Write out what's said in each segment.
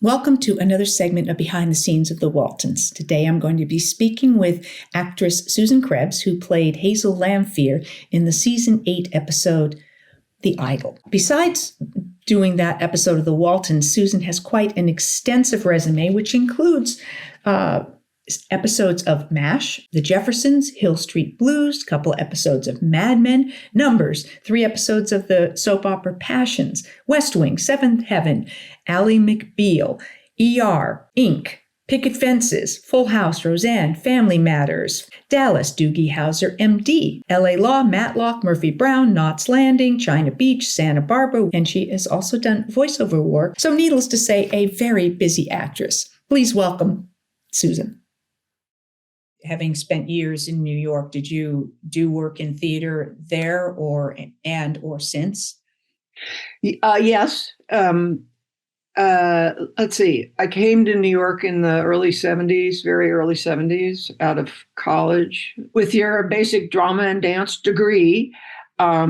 Welcome to another segment of Behind the Scenes of the Waltons. Today I'm going to be speaking with actress Susan Krebs, who played Hazel Lamphere in the season 8 episode, The Idol. Besides doing that episode of the Waltons, Susan has quite an extensive resume, which includes episodes of MASH, The Jeffersons, Hill Street Blues, a couple episodes of Mad Men, Numbers, 3 episodes of the soap opera Passions, West Wing, Seventh Heaven, Ally McBeal, ER, Inc., Picket Fences, Full House, Roseanne, Family Matters, Dallas, Doogie Howser, MD, LA Law, Matlock, Murphy Brown, Knots Landing, China Beach, Santa Barbara, and she has also done voiceover work. So needless to say, a very busy actress. Please welcome Susan. Having spent years in New York, did you do work in theater there or since? Yes. Let's see. I came to New York in the early 70s, very early 70s, out of college with your basic drama and dance degree. I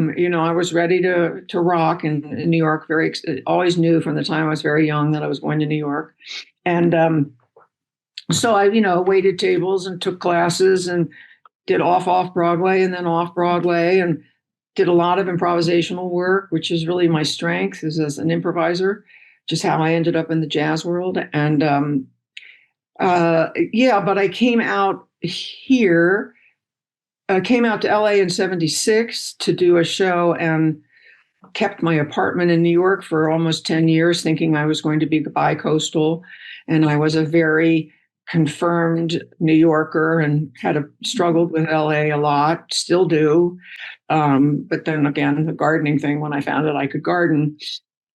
was ready to rock in New York. Always knew from the time I was very young that I was going to New York. And so I, waited tables and took classes and did off Broadway and then off Broadway and did a lot of improvisational work, which is really my strength is as an improviser, just how I ended up in the jazz world. And but I came out here, came out to LA in 76 to do a show and kept my apartment in New York for almost 10 years, thinking I was going to be bi-coastal. And I was a very confirmed New Yorker and struggled with LA a lot, still do. But then again, the gardening thing, when I found out I could garden,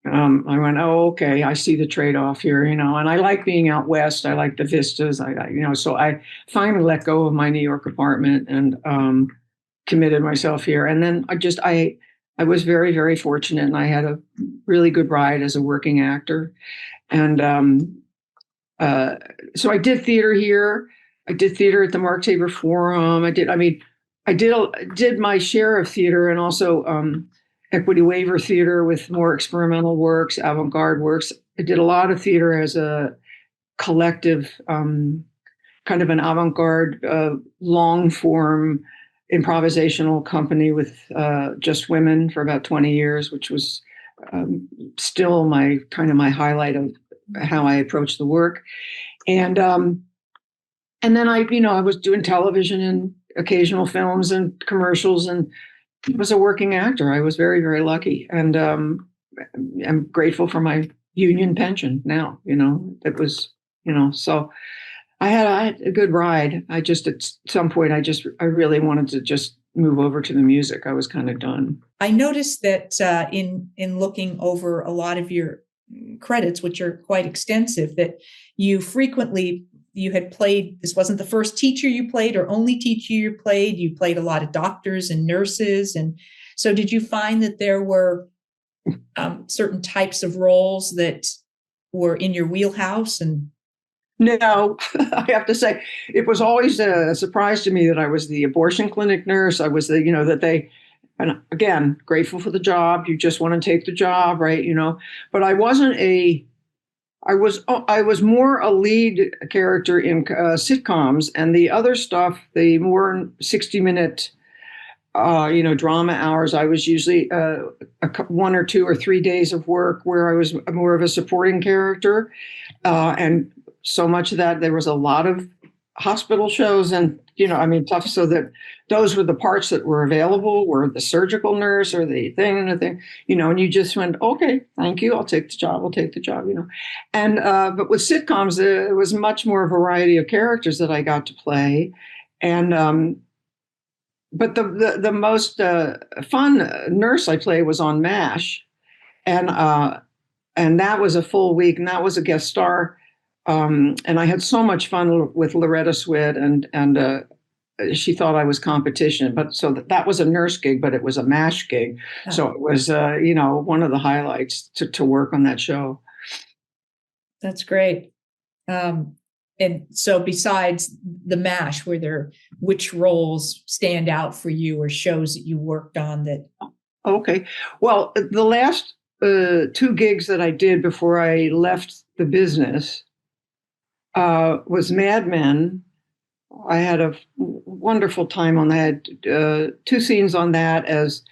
I went, oh, okay, I see the trade-off here, and I like being out west. I like the vistas. So I finally let go of my New York apartment and committed myself here. And then I was very, very fortunate, and I had a really good ride as a working actor. And so I did theater here. I did theater at the Mark Tabor Forum. I did my share of theater and also equity waiver theater with more experimental works, avant-garde works. I did a lot of theater as a collective, kind of an avant-garde, long-form improvisational company with just women for about 20 years, which was still my highlight of how I approached the work. And then I was doing television and occasional films and commercials and was a working actor. I was very, very lucky. And I'm grateful for my union pension now, it was, so I had a good ride. At some point, I really wanted to just move over to the music. I was kind of done. I noticed that in looking over a lot of your credits, which are quite extensive, that you had played, this wasn't the first teacher you played or only teacher you played a lot of doctors and nurses. And so did you find that there were certain types of roles that were in your wheelhouse? And no, I have to say, it was always a surprise to me that I was the abortion clinic nurse. I was and again, grateful for the job. You just want to take the job, right? But I wasn't I was more a lead character in sitcoms, and the other stuff, the more 60-minute, drama hours, I was usually 1 or 2 or 3 days of work where I was more of a supporting character. And so much of that, there was a lot of hospital shows and, tough. So that those were the parts that were available, were the surgical nurse or the thing, and you just went, okay, thank you. I'll take the job. And, but with sitcoms, there was much more variety of characters that I got to play. And, but the most fun nurse I played was on MASH. And that was a full week, and that was a guest star. And I had so much fun with Loretta Swit, and she thought I was competition. But so that was a nurse gig, but it was a MASH gig. Oh. So it was, one of the highlights to work on that show. That's great. And so besides the MASH, which roles stand out for you or shows that you worked on that? Okay. Well, the last 2 gigs that I did before I left the business was Mad Men. I had a wonderful time on that. Two scenes on that as,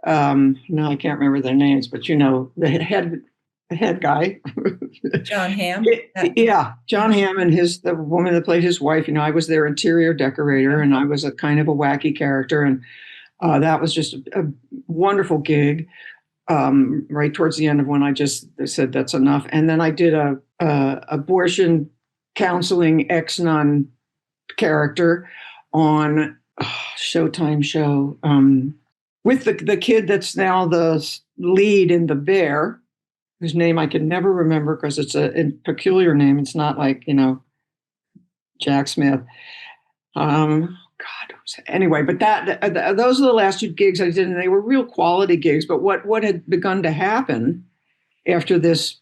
no, I can't remember their names, but the head guy. John Hamm? Yeah, John Hamm and the woman that played his wife. I was their interior decorator, and I was a kind of a wacky character. And that was just a wonderful gig. Right towards the end of when I just said that's enough. And then I did a abortion counseling ex-nun character on Showtime show with the kid that's now the lead in The Bear, whose name I can never remember because it's a peculiar name. It's not like, Jack Smith. God. Anyway, but those are the last two gigs I did, and they were real quality gigs. But what had begun to happen after this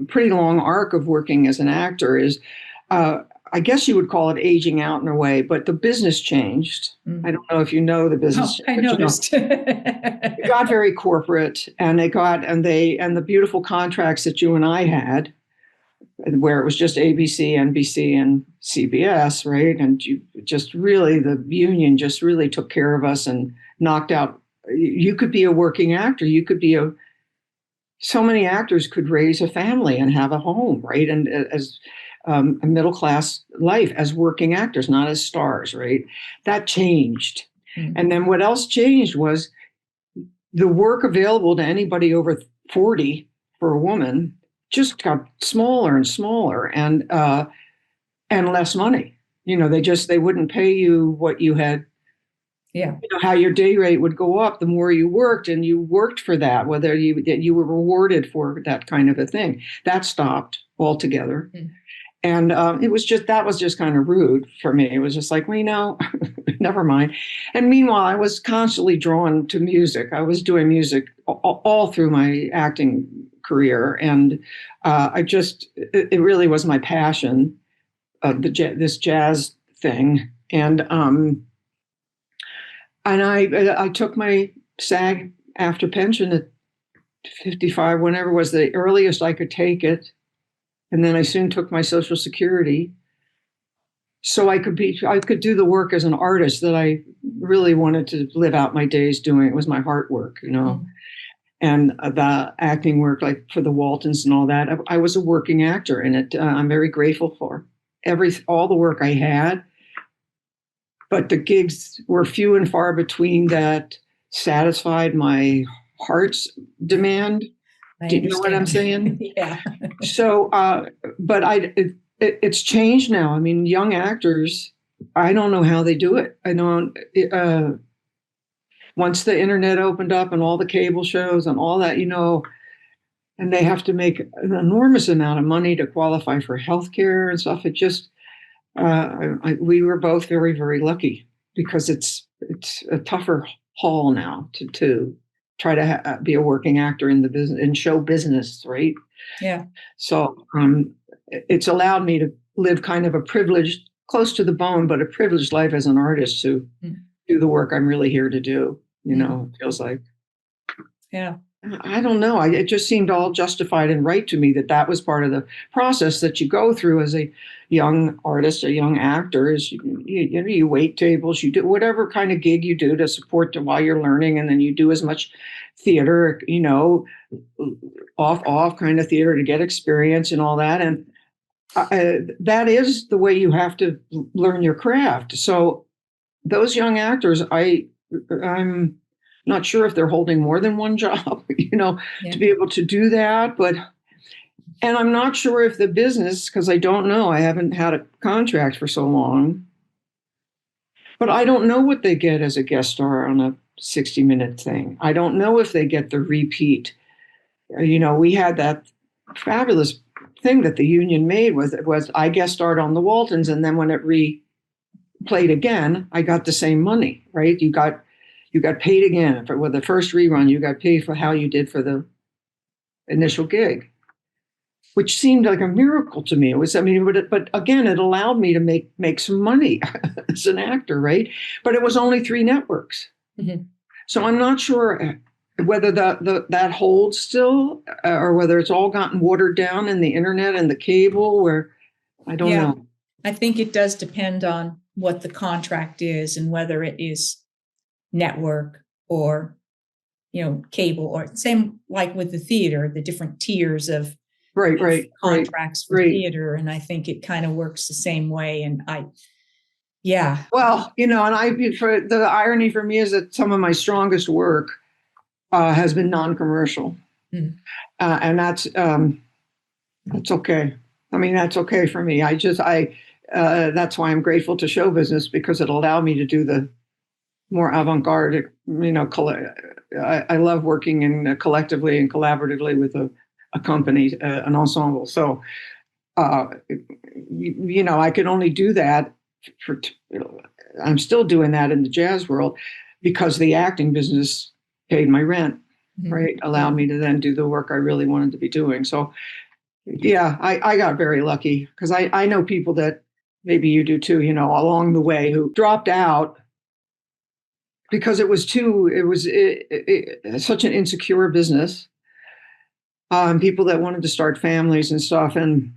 pretty long arc of working as an actor is, I guess you would call it aging out in a way, but the business changed. I don't know if you know the business. I noticed. It got very corporate, and the beautiful contracts that you and I had, where it was just ABC, NBC, and CBS, right? And the union just really took care of us and knocked out. You could be a working actor. You could be so many actors could raise a family and have a home, right? And as a middle-class life as working actors, not as stars, right? That changed. Mm-hmm. And then what else changed was the work available to anybody over 40 for a woman just got smaller and smaller and less money. They wouldn't pay you what you had. Yeah. How your day rate would go up the more you worked, and you worked for that, whether you were rewarded for that kind of a thing. That stopped altogether. Mm. And that was just kind of rude for me. It was just like, never mind. And meanwhile, I was constantly drawn to music. I was doing music all through my acting career. And it really was my passion, this jazz thing. And I took my SAG after pension at 55, whenever was the earliest I could take it. And then I soon took my Social Security, so I could do the work as an artist that I really wanted to live out my days doing. It was my heart work, Mm-hmm. And the acting work, like for the Waltons and all that. I was a working actor in it. I'm very grateful for all the work I had, but the gigs were few and far between that satisfied my heart's demand. Do you know what I'm saying? Yeah. So, but it's changed now. I mean, young actors, I don't know how they do it. I don't. Once the internet opened up and all the cable shows and all that, and they have to make an enormous amount of money to qualify for healthcare and stuff. It just, we were both very, very lucky because it's a tougher haul now to try to be a working actor in the business, in show business, right? Yeah. So it's allowed me to live kind of a privileged, close to the bone, but a privileged life as an artist to do the work I'm really here to do. It feels like. Yeah. I don't know. It just seemed all justified and right to me that was part of the process that you go through as a young artist, a young actor. Is you wait tables, you do whatever kind of gig you do to support while you're learning, and then you do as much theater, off kind of theater to get experience and all that. And that is the way you have to learn your craft. So those young actors, I'm not sure if they're holding more than one job, to be able to do that. And I'm not sure if the business, because I don't know, I haven't had a contract for so long, but I don't know what they get as a guest star on a 60-minute thing. I don't know if they get the repeat. We had that fabulous thing that the union made was I guest starred on the Waltons, and then when it replayed again, I got the same money, right? You got paid again for the first rerun. You got paid for how you did for the initial gig, which seemed like a miracle to me. It was, but again, it allowed me to make some money as an actor, right? But it was only 3 networks. Mm-hmm. So I'm not sure whether that holds still, or whether it's all gotten watered down in the internet and the cable, where I don't know. I think it does depend on what the contract is and whether it is network or, cable, or same like with the theater, the different tiers of Right. contracts for theater. And I think it kind of works the same way. And Well, and for the irony for me is that some of my strongest work has been non-commercial. And that's okay. I mean, that's okay for me. That's why I'm grateful to show business, because it allowed me to do the more avant-garde, I love working in collectively and collaboratively with a company, an ensemble. So, I can only do that I'm still doing that in the jazz world because the acting business paid my rent, right? Allowed me to then do the work I really wanted to be doing. So, yeah, I got very lucky, because I know people that maybe you do too, along the way, who dropped out because it was such an insecure business. People that wanted to start families and stuff. And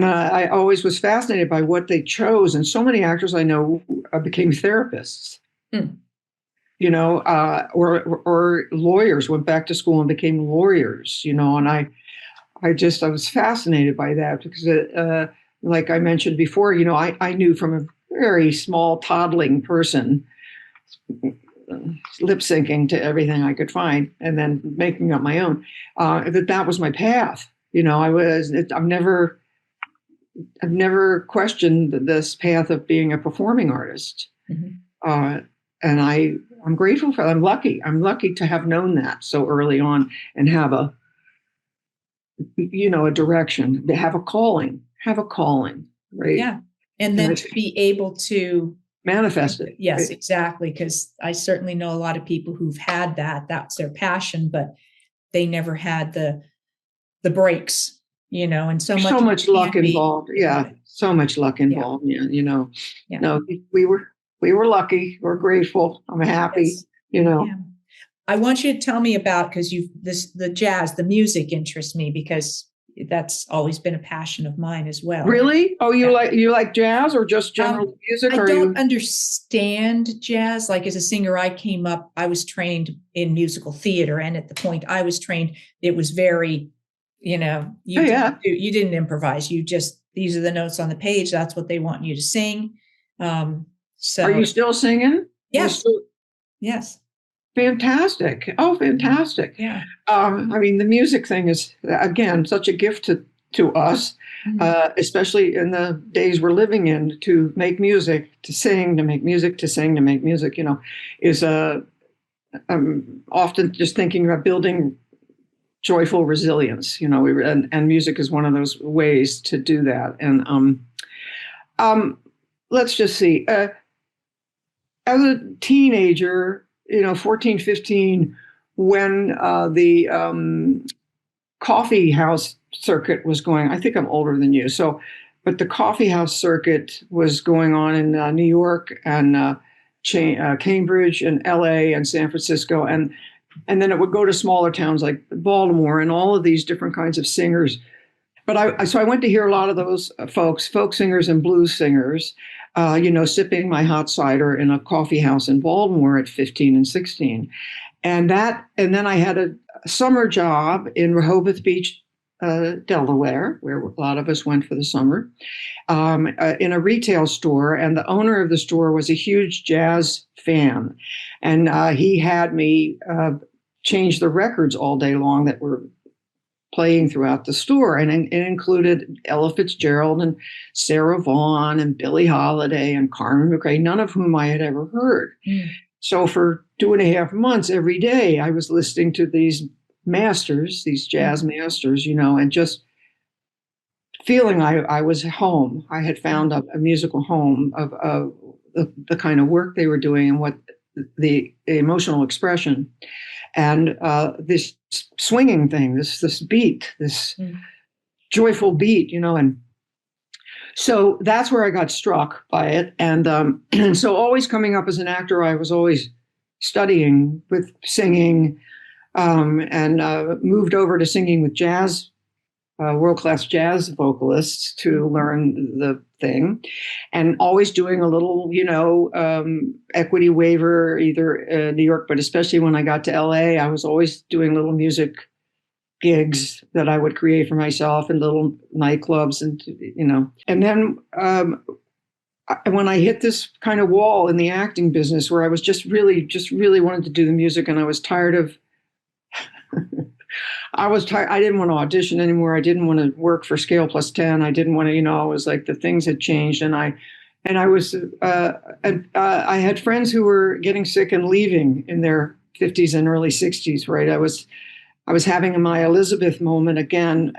I always was fascinated by what they chose. And so many actors I know became therapists, or lawyers, went back to school and became lawyers, and I was fascinated by that, because like I mentioned before, I knew from a very small toddling person, lip syncing to everything I could find and then making up my own, that was my path. I've never questioned this path of being a performing artist. And I'm grateful for that. I'm lucky to have known that so early on and have a direction, to have a calling, right? Yeah. And then to be able to manifest it. Yes, right? Exactly. Because I certainly know a lot of people who've had that's their passion, but they never had the breaks, and so much luck involved. Yeah. So much luck involved. Yeah. No, we were lucky. We're grateful. I'm happy, Yeah. I want you to tell me about, because the jazz, the music interests me, because that's always been a passion of mine as well. Really? Oh, you like jazz, or just general music? I don't understand jazz. Like, as a singer, I was trained in musical theater. And at the point I was trained, it was very, you didn't improvise. You just, these are the notes on the page. That's what they want you to sing. So are you still singing? Yes. Yes. Fantastic. Oh, fantastic. Yeah. I mean, the music thing is, again, such a gift to us, especially in the days we're living in, to make music, to sing, to make music, to sing, to make music, is I'm often just thinking about building joyful resilience, and music is one of those ways to do that. And let's just see. As a teenager, 14, 15, when the coffee house circuit was going, I think I'm older than you. So, but the coffee house circuit was going on in New York and Cambridge and LA and San Francisco. And then it would go to smaller towns like Baltimore and all of these different kinds of singers. But so I went to hear a lot of those folk singers and blues singers, sipping my hot cider in a coffee house in Baltimore at 15 and 16. And then I had a summer job in Rehoboth Beach, Delaware, where a lot of us went for the summer, in a retail store. And the owner of the store was a huge jazz fan. And he had me change the records all day long that were playing throughout the store. And it included Ella Fitzgerald and Sarah Vaughan and Billie Holiday and Carmen McRae, none of whom I had ever heard. So for 2.5 months, every day, I was listening to these masters, these jazz masters, and just feeling I was home. I had found a musical home of the kind of work they were doing and what the emotional expression. And this swinging thing, this beat, this joyful beat, and so that's where I got struck by it. And so always coming up as an actor, I was always studying with singing, and moved over to singing with jazz, world-class jazz vocalists to learn the thing, and always doing a little, equity waiver, either New York, but especially when I got to LA, I was always doing little music gigs that I would create for myself in little nightclubs, and then when I hit this kind of wall in the acting business where I was just really wanted to do the music, and I was tired of I didn't want to audition anymore. I didn't want to work for Scale Plus 10. I didn't want to, it was like the things had changed. And I had friends who were getting sick and leaving in their 50s and early 60s, right? I was having my Elizabeth moment again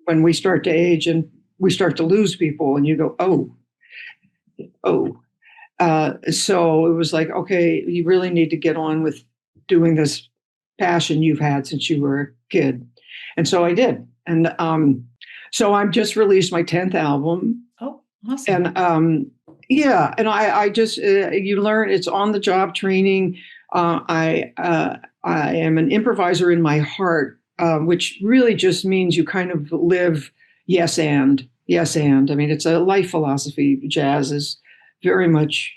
when we start to age and we start to lose people, and you go, so it was like, okay, you really need to get on with doing this passion you've had since you were a kid. And so I did. And so I've just released my 10th album. Oh, awesome. And and I just, you learn, it's on the job training. I am an improviser in my heart, which really just means you kind of live yes and. I mean, it's a life philosophy. Jazz is very much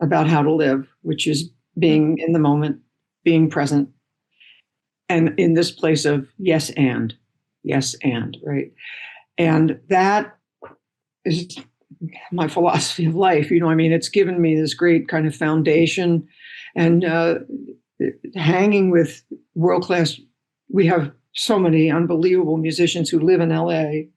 about how to live, which is being in the moment, being present, and in this place of yes and, right? And that is my philosophy of life. It's given me this great kind of foundation, and hanging with world-class, we have so many unbelievable musicians who live in LA,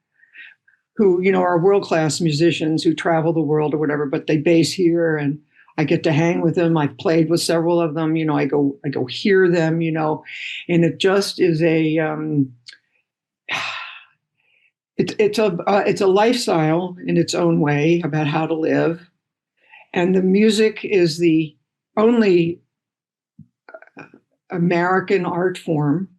who, are world-class musicians who travel the world or whatever, but they base here, and I get to hang with them. I've played with several of them. I go hear them. And it just is it's a lifestyle in its own way about how to live, and the music is the only American art form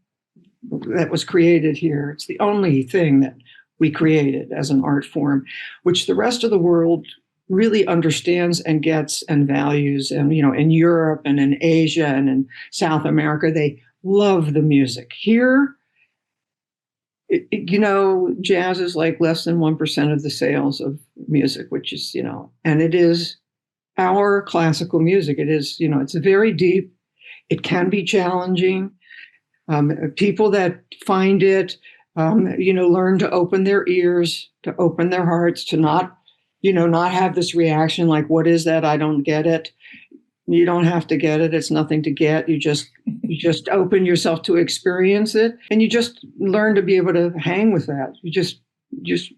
that was created here. It's the only thing that we created as an art form, which the rest of the world really understands and gets and values. And, in Europe and in Asia and in South America, they love the music. Here, jazz is like less than 1% of the sales of music, which is, and it is our classical music. It is, it's very deep. It can be challenging. People that find it, learn to open their ears, to open their hearts, to not have this reaction like, what is that? I don't get it. You don't have to get it. It's nothing to get. You just open yourself to experience it, and you just learn to be able to hang with that. You just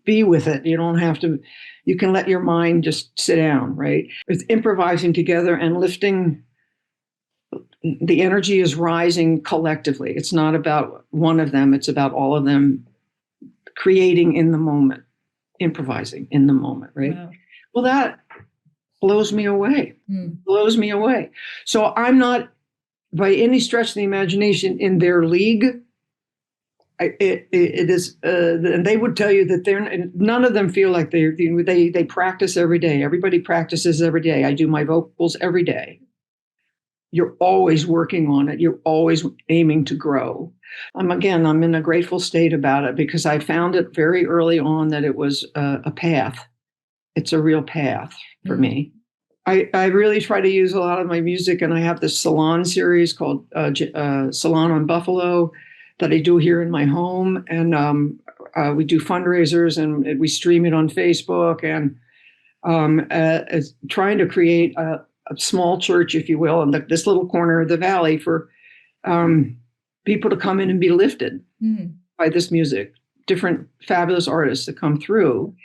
be with it. You don't have to, you can let your mind just sit down, right? It's improvising together and lifting. The energy is rising collectively. It's not about one of them. It's about all of them creating in the moment, improvising in the moment, right? Wow. Well, that blows me away. Blows me away. So I'm not, by any stretch of the imagination, in their league. It is, and they would tell you that none of them feel like they practice every day. Everybody practices every day. I do my vocals every day. You're always working on it. You're always aiming to grow. I'm in a grateful state about it, because I found it very early on that it was a path. It's a real path for me. I really try to use a lot of my music, and I have this salon series called Salon on Buffalo that I do here in my home. And we do fundraisers, and we stream it on Facebook, and trying to create a small church, if you will, in this little corner of the valley for people to come in and be lifted by this music, different fabulous artists that come through.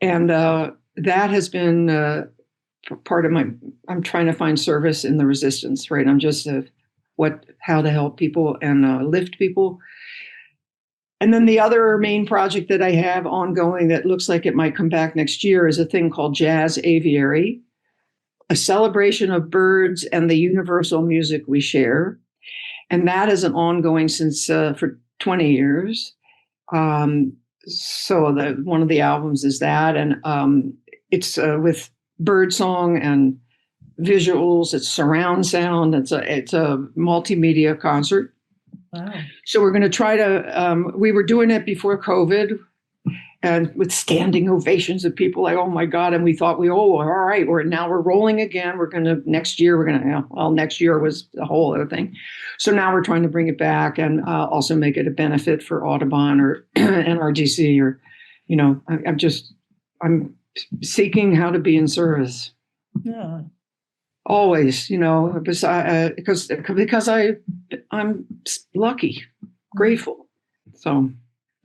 And that has been part of I'm trying to find service in the resistance, right? I'm just how to help people and lift people. And then the other main project that I have ongoing that looks like it might come back next year is a thing called Jazz Aviary, a celebration of birds and the universal music we share. And that is an ongoing since for 20 years. So one of the albums is that, and it's with bird song and visuals, it's surround sound, it's a multimedia concert. Wow. So we're going to try to, we were doing it before COVID and with standing ovations of people like, oh my God. And we thought all right, we're rolling again. Next year, next year was the whole other thing. So now we're trying to bring it back and also make it a benefit for Audubon or NRDC or, I'm seeking how to be in service. Yeah. Always, because I'm lucky, grateful. So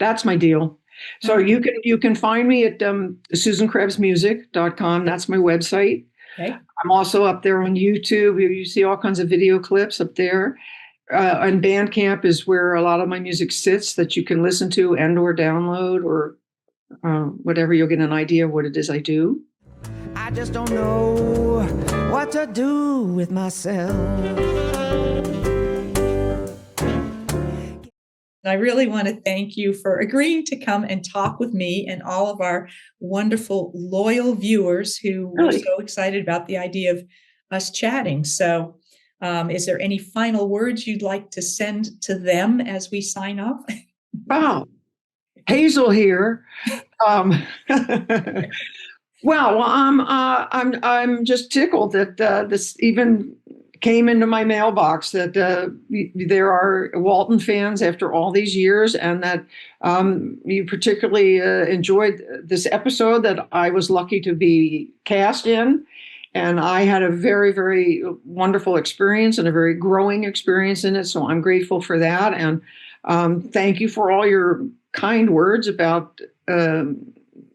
that's my deal. So you can find me at susankrebsmusic.com. That's my website. Okay. I'm also up there on YouTube. You see all kinds of video clips up there. And Bandcamp is where a lot of my music sits that you can listen to and or download or whatever. You'll get an idea of what it is I do. I just don't know what to do with myself. I really want to thank you for agreeing to come and talk with me and all of our wonderful, loyal viewers who were so excited about the idea of us chatting. So is there any final words you'd like to send to them as we sign off? Wow. Hazel here. Well, I'm just tickled that this even came into my mailbox, that there are Walton fans after all these years, and that you particularly enjoyed this episode that I was lucky to be cast in. And I had a very, very wonderful experience and a very growing experience in it. So I'm grateful for that. And thank you for all your kind words about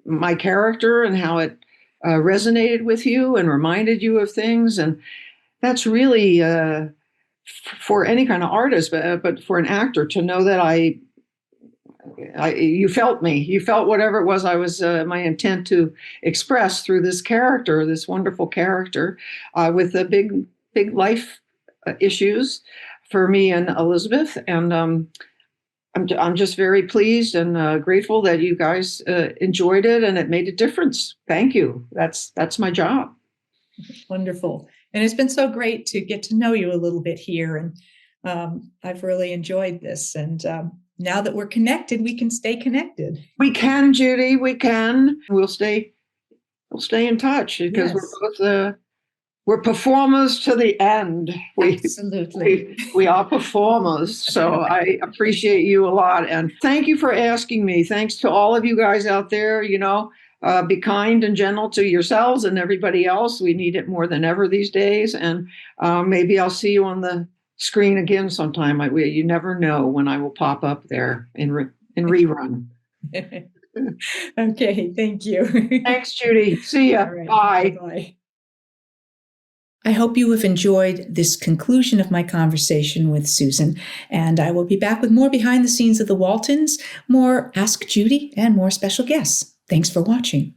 my character and how it resonated with you and reminded you of things. And that's really for any kind of artist, but for an actor to know that you felt me, you felt whatever it was I was my intent to express through this character, this wonderful character with the big life issues for me and Elizabeth. And I'm just very pleased and grateful that you guys enjoyed it and it made a difference. Thank you. That's my job. Wonderful. And it's been so great to get to know you a little bit here. And I've really enjoyed this. And now that we're connected, we can stay connected. We can, Judy. We can. We'll stay in touch because we're performers to the end. Absolutely. We are performers. So I appreciate you a lot. And thank you for asking me. Thanks to all of you guys out there. Be kind and gentle to yourselves and everybody else. We need it more than ever these days. And maybe I'll see you on the screen again sometime. You never know when I will pop up there in rerun. Okay, thank you. Thanks, Judy. See ya. Right. Bye. Bye. I hope you have enjoyed this conclusion of my conversation with Susan, and I will be back with more behind the scenes of the Waltons, more Ask Judy, and more special guests. Thanks for watching.